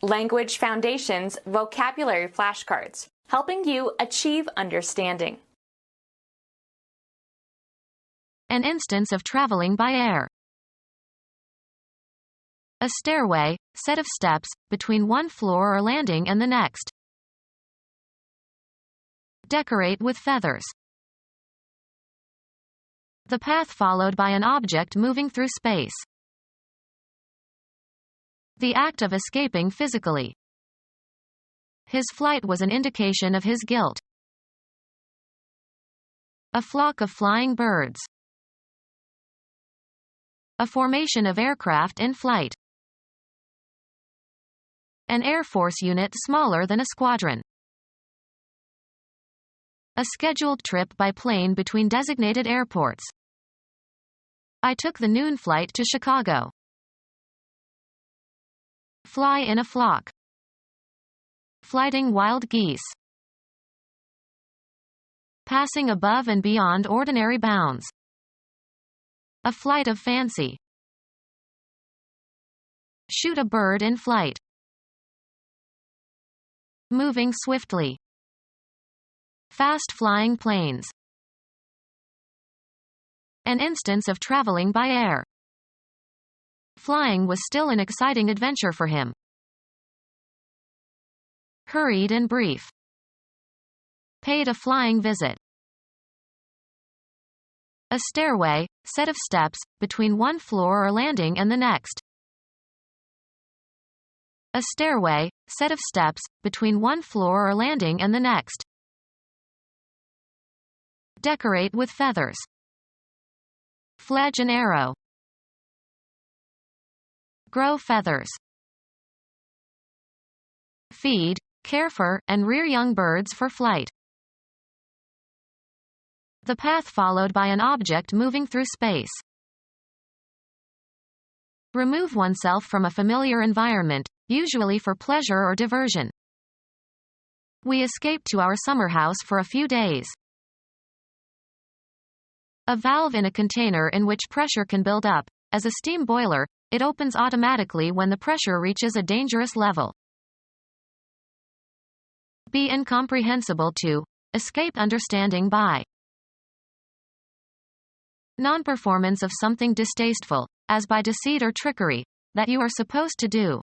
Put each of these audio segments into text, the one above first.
Language Foundations Vocabulary Flashcards, helping you achieve understanding. An instance of traveling by air. A stairway, set of steps, between one floor or landing and the next. Decorate with feathers. The path followed by an object moving through space. The act of escaping physically. His flight was an indication of his guilt. A flock of flying birds. A formation of aircraft in flight. An Air Force unit smaller than a squadron. A scheduled trip by plane between designated airports. I took the noon flight to Chicago. Fly in a flock. Flighting wild geese. Passing above and beyond ordinary bounds. A flight of fancy. Shoot a bird in flight. Moving swiftly. Fast-flying planes. An instance of traveling by air. Flying was still an exciting adventure for him. Hurried and brief. Paid a flying visit. A stairway, set of steps, between one floor or landing and the next. A stairway, set of steps, between one floor or landing and the next. Decorate with feathers. Fledge an arrow. Grow feathers. Feed, care for, and rear young birds for flight. The path followed by an object moving through space. Remove oneself from a familiar environment, usually for pleasure or diversion. We escaped to our summer house for a few days. A valve in a container in which pressure can build up. As a steam boiler, it opens automatically when the pressure reaches a dangerous level. Be incomprehensible to. Escape understanding by. Non-performance of something distasteful, as by deceit or trickery, that you are supposed to do.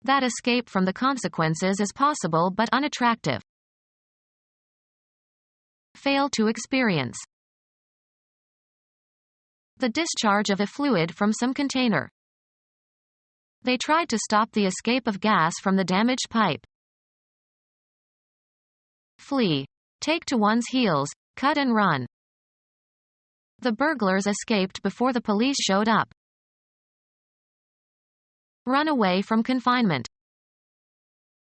That escape from the consequences is possible but unattractive. Fail to experience. The discharge of a fluid from some container. They tried to stop the escape of gas from the damaged pipe. Flee. Take to one's heels, cut and run. The burglars escaped before the police showed up. Run away from confinement.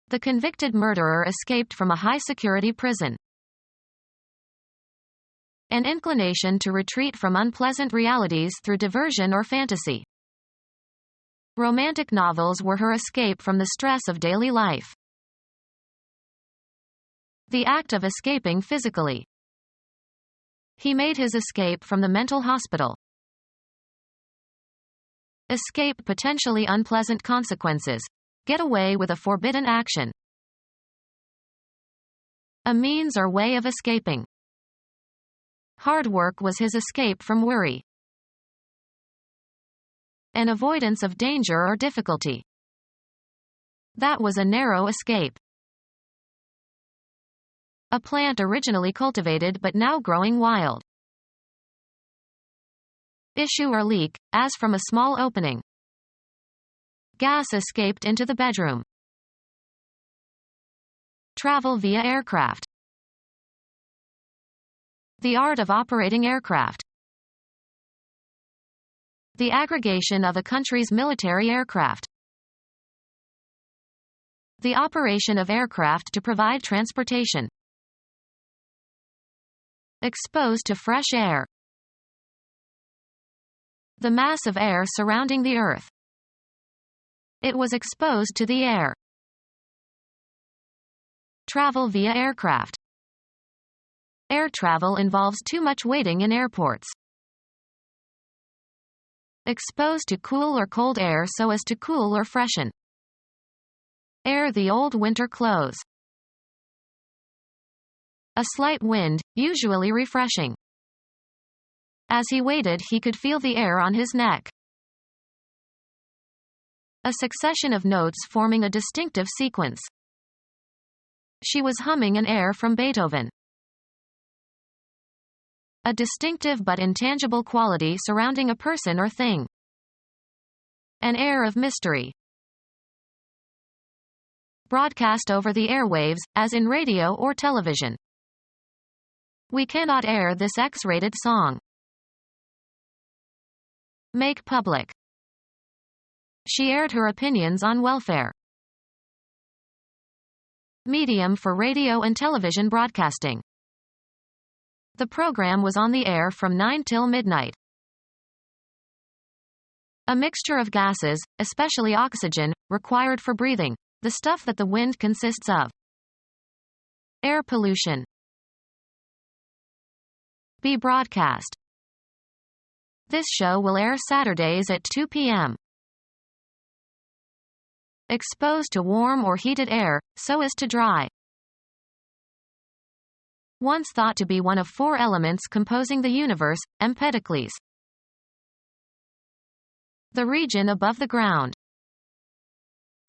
The convicted murderer escaped from a high-security prison. An inclination to retreat from unpleasant realities through diversion or fantasy. Romantic novels were her escape from the stress of daily life. The act of escaping physically. He made his escape from the mental hospital. Escape potentially unpleasant consequences. Get away with a forbidden action. A means or way of escaping. Hard work was his escape from worry. An avoidance of danger or difficulty. That was a narrow escape. A plant originally cultivated but now growing wild. Issue or leak, as from a small opening. Gas escaped into the bedroom. Travel via aircraft. The art of operating aircraft. The aggregation of a country's military aircraft. The operation of aircraft to provide transportation. Exposed to fresh air. The mass of air surrounding the Earth. It was exposed to the air. Travel via aircraft. Air travel involves too much waiting in airports. Exposed to cool or cold air so as to cool or freshen. Air the old winter clothes. A slight wind, usually refreshing. As he waited, he could feel the air on his neck. A succession of notes forming a distinctive sequence. She was humming an air from Beethoven. A distinctive but intangible quality surrounding a person or thing. An air of mystery. Broadcast over the airwaves, as in radio or television. We cannot air this X-rated song. Make public. She aired her opinions on welfare. Medium for radio and television broadcasting. The program was on the air from 9 till midnight. A mixture of gases, especially oxygen, required for breathing, the stuff that the wind consists of. Air pollution. Be broadcast. This show will air Saturdays at 2 p.m. Exposed to warm or heated air, so as to dry. Once thought to be one of 4 elements composing the universe, Empedocles. The region above the ground.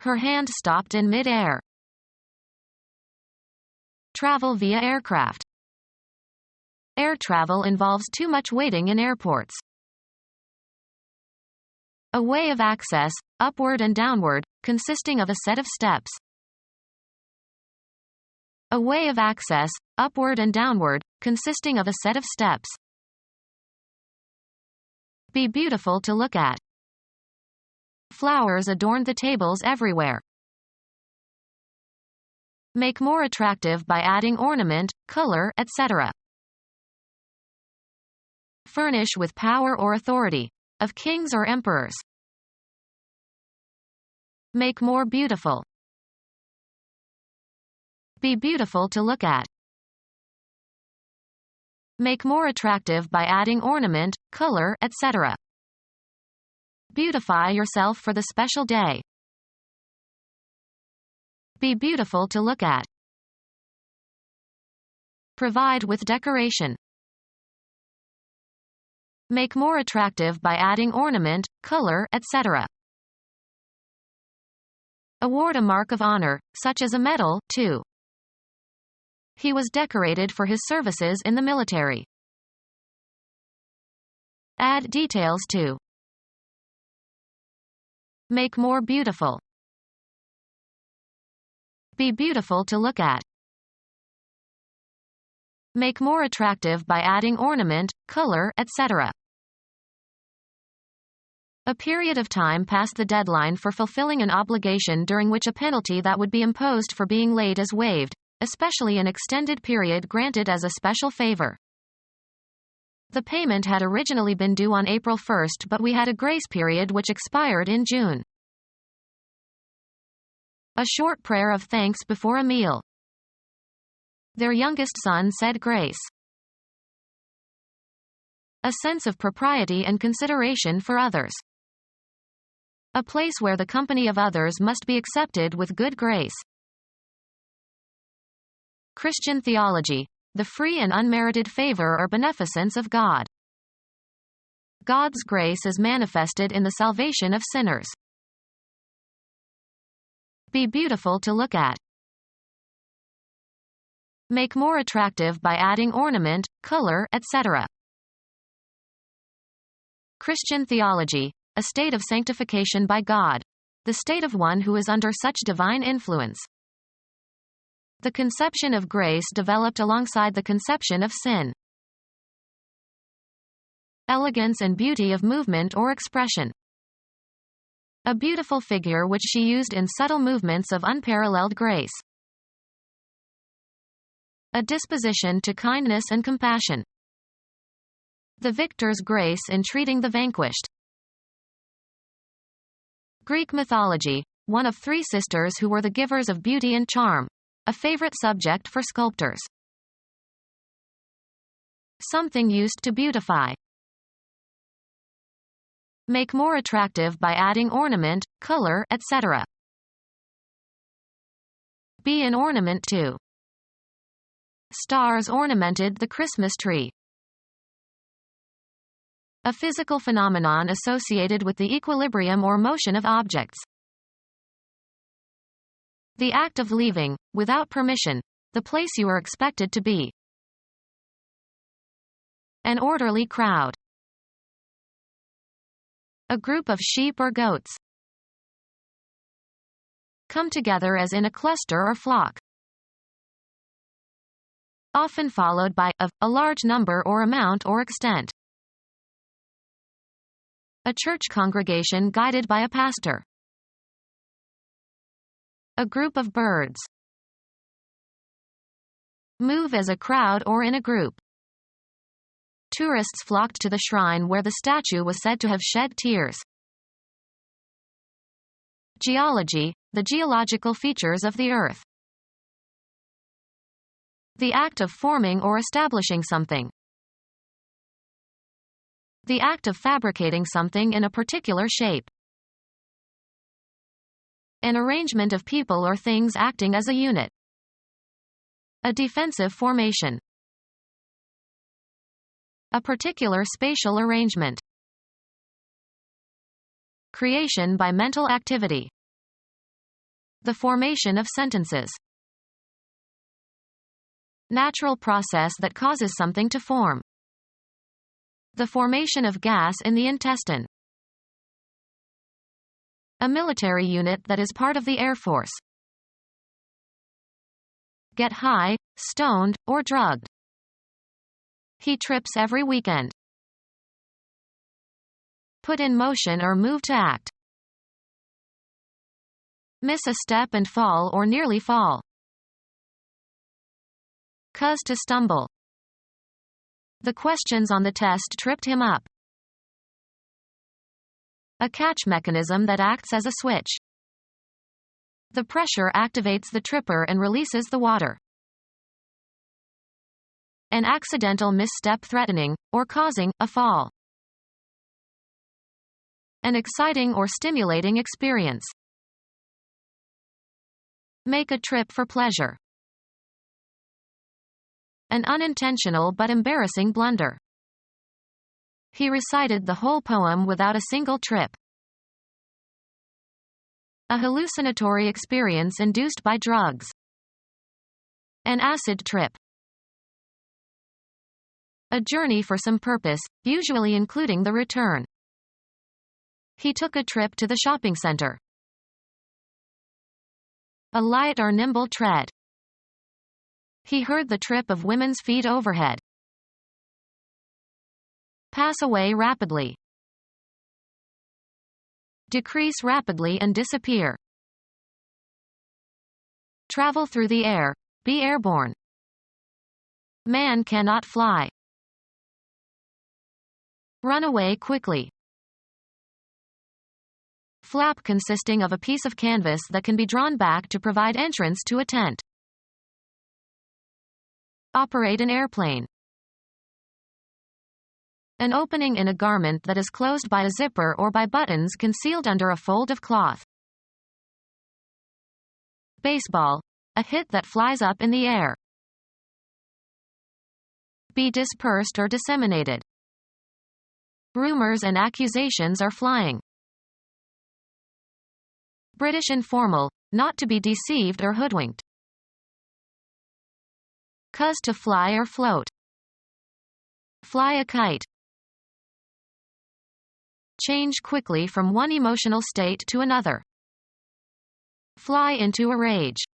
Her hand stopped in mid-air. Travel via aircraft. Air travel involves too much waiting in airports. A way of access, upward and downward, consisting of a set of steps. A way of access, upward and downward, consisting of a set of steps. Be beautiful to look at. Flowers adorned the tables everywhere. Make more attractive by adding ornament, color, etc. Furnish with power or authority, of kings or emperors. Make more beautiful. Be beautiful to look at. Make more attractive by adding ornament, color, etc. Beautify yourself for the special day. Be beautiful to look at. Provide with decoration. Make more attractive by adding ornament, color, etc. Award a mark of honor, such as a medal, too. He was decorated for his services in the military. Add details to. Make more beautiful. Be beautiful to look at. Make more attractive by adding ornament, color, etc. A period of time past the deadline for fulfilling an obligation during which a penalty that would be imposed for being late is waived, especially an extended period granted as a special favor. The payment had originally been due on April 1st, but we had a grace period which expired in June. A short prayer of thanks before a meal. Their youngest son said grace. A sense of propriety and consideration for others. A place where the company of others must be accepted with good grace. Christian theology, the free and unmerited favor or beneficence of God. God's grace is manifested in the salvation of sinners. Be beautiful to look at. Make more attractive by adding ornament, color, etc. Christian theology, a state of sanctification by God, the state of one who is under such divine influence. The conception of grace developed alongside the conception of sin. Elegance and beauty of movement or expression. A beautiful figure which she used in subtle movements of unparalleled grace. A disposition to kindness and compassion. The victor's grace in treating the vanquished. Greek mythology, one of 3 sisters who were the givers of beauty and charm, a favorite subject for sculptors. Something used to beautify. Make more attractive by adding ornament, color, etc. Be an ornament too. Stars ornamented the Christmas tree. A physical phenomenon associated with the equilibrium or motion of objects. The act of leaving, without permission, the place you are expected to be. An orderly crowd. A group of sheep or goats. Come together as in a cluster or flock. Often followed by of, a large number or amount or extent. A church congregation guided by a pastor. A group of birds. Move as a crowd or in a group. Tourists flocked to the shrine where the statue was said to have shed tears. Geology, the geological features of the Earth. The act of forming or establishing something. The act of fabricating something in a particular shape. An arrangement of people or things acting as a unit. A defensive formation. A particular spatial arrangement. Creation by mental activity. The formation of sentences. Natural process that causes something to form. The formation of gas in the intestine. A military unit that is part of the Air Force. Get high, stoned, or drugged. He trips every weekend. Put in motion or move to act. Miss a step and fall or nearly fall. Cause to stumble. The questions on the test tripped him up. A catch mechanism that acts as a switch. The pressure activates the tripper and releases the water. An accidental misstep threatening, or causing, a fall. An exciting or stimulating experience. Make a trip for pleasure. An unintentional but embarrassing blunder. He recited the whole poem without a single trip. A hallucinatory experience induced by drugs. An acid trip. A journey for some purpose, usually including the return. He took a trip to the shopping center. A light or nimble tread. He heard the trip of women's feet overhead. Pass away rapidly. Decrease rapidly and disappear. Travel through the air, be airborne. Man cannot fly. Run away quickly. Flap consisting of a piece of canvas that can be drawn back to provide entrance to a tent. Operate an airplane. An opening in a garment that is closed by a zipper or by buttons concealed under a fold of cloth. Baseball. A hit that flies up in the air. Be dispersed or disseminated. Rumors and accusations are flying. British informal, not to be deceived or hoodwinked. Cause to fly or float. Fly a kite. Change quickly from one emotional state to another. Fly into a rage.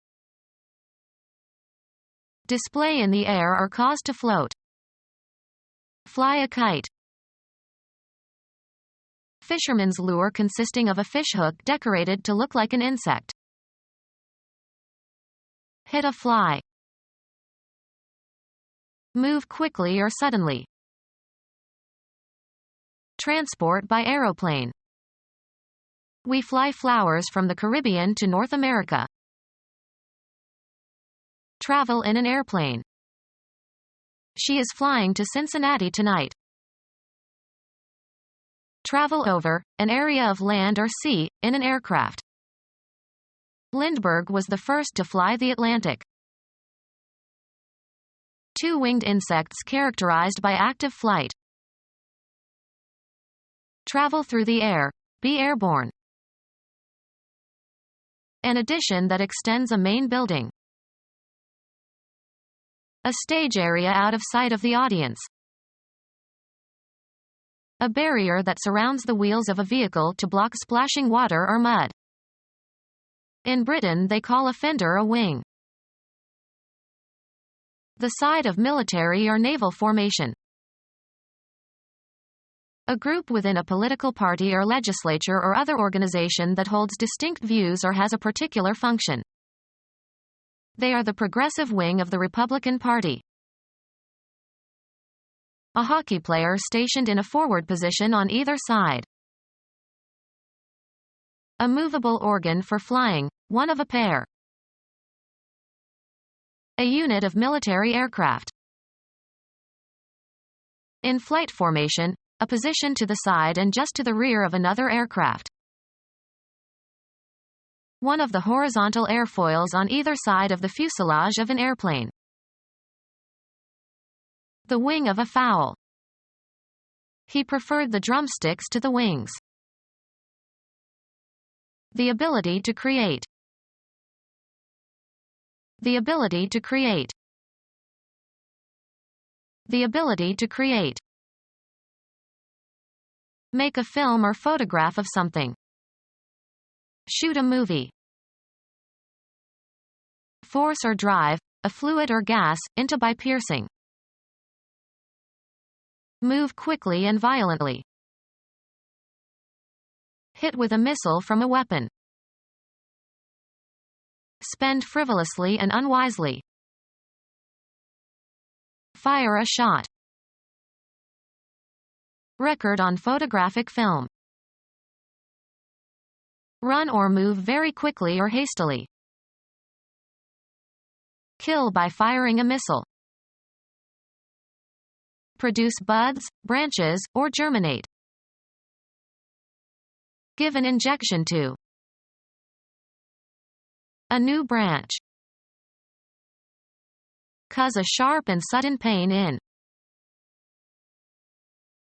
Display in the air or cause to float. Fly a kite. Fisherman's lure consisting of a fishhook decorated to look like an insect. Hit a fly. Move quickly or suddenly. Transport by aeroplane. We fly flowers from the Caribbean to North America. Travel in an airplane. She is flying to Cincinnati tonight. Travel over, an area of land or sea, in an aircraft. Lindbergh was the first to fly the Atlantic. Two-winged insects characterized by active flight. Travel through the air. Be airborne. An addition that extends a main building. A stage area out of sight of the audience. A barrier that surrounds the wheels of a vehicle to block splashing water or mud. In Britain they call a fender a wing. The side of military or naval formation. A group within a political party or legislature or other organization that holds distinct views or has a particular function. They are the progressive wing of the Republican Party. A hockey player stationed in a forward position on either side. A movable organ for flying, one of a pair. A unit of military aircraft. In flight formation, a position to the side and just to the rear of another aircraft. One of the horizontal airfoils on either side of the fuselage of an airplane. The wing of a fowl. He preferred the drumsticks to the wings. The ability to create. The ability to create. The ability to create. Make a film or photograph of something. Shoot a movie. Force or drive, a fluid or gas, into by piercing. Move quickly and violently. Hit with a missile from a weapon. Spend frivolously and unwisely. Fire a shot. Record on photographic film. Run or move very quickly or hastily. Kill by firing a missile. Produce buds, branches, or germinate. Give an injection to. A new branch. Cause a sharp and sudden pain in.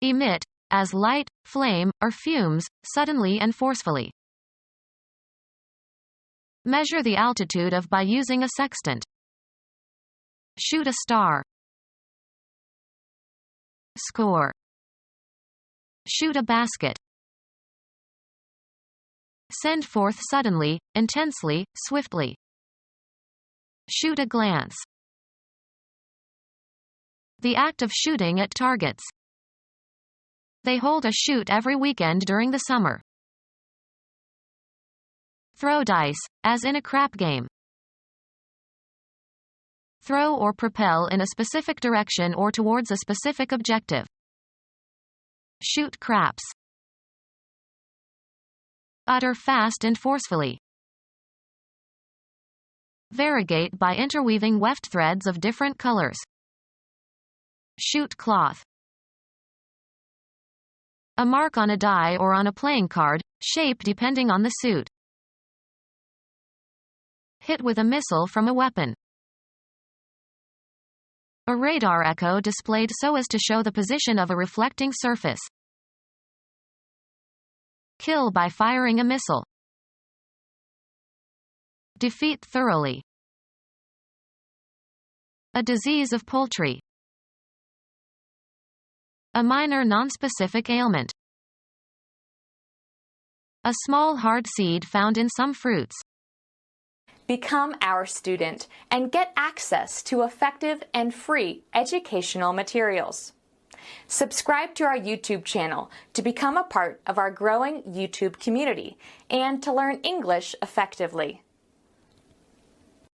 Emit, as light, flame, or fumes, suddenly and forcefully. Measure the altitude of by using a sextant. Shoot a star. Score. Shoot a basket. Send forth suddenly, intensely, swiftly. Shoot a glance. The act of shooting at targets. They hold a shoot every weekend during the summer. Throw dice, as in a crap game. Throw or propel in a specific direction or towards a specific objective. Shoot craps. Utter fast and forcefully. Variegate by interweaving weft threads of different colors. Shoot cloth. A mark on a die or on a playing card, shape depending on the suit. Hit with a missile from a weapon. A radar echo displayed so as to show the position of a reflecting surface. Kill by firing a missile. Defeat thoroughly. A disease of poultry. A minor nonspecific ailment. A small hard seed found in some fruits. Become our student and get access to effective and free educational materials. Subscribe to our YouTube channel to become a part of our growing YouTube community and to learn English effectively.